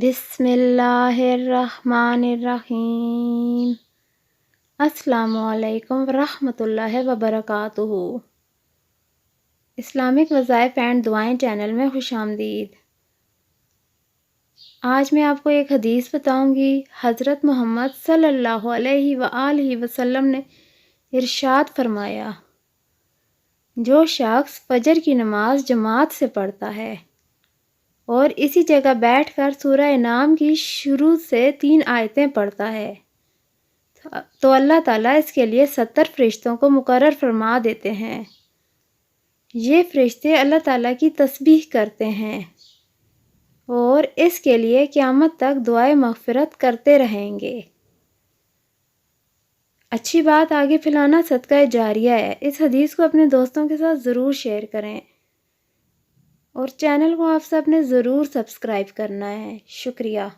बिस्मिल्लाहिर्रहमानिर्रहीम। अस्सलामु अलैकुम वरहमतुल्लाहि वबरकातुहू। इस्लामिक वज़ाइफ एंड दुआएं चैनल में खुशामदीद। आज मैं आपको एक हदीस बताऊंगी। हज़रत मोहम्मद सल्लल्लाहु अलैहि वआलिहि वसल्लम ने इरशाद फरमाया, जो शख्स फजर की नमाज जमात से पढ़ता है और इसी जगह बैठकर सूरह नाम की शुरू से 3 आयतें पढ़ता है तो अल्लाह ताला इसके लिए 70 फरिश्तों को मुकर्रर फरमा देते हैं। ये फरिश्ते अल्लाह ताला की तस्बीह करते हैं और इसके लिए क़यामत तक दुआए मग़फ़िरत करते रहेंगे। अच्छी बात आगे फैलाना सदका जारिया है। इस हदीस को अपने दोस्तों के साथ ज़रूर शेयर करें और चैनल को आप सब ने ज़रूर सब्सक्राइब करना है। शुक्रिया।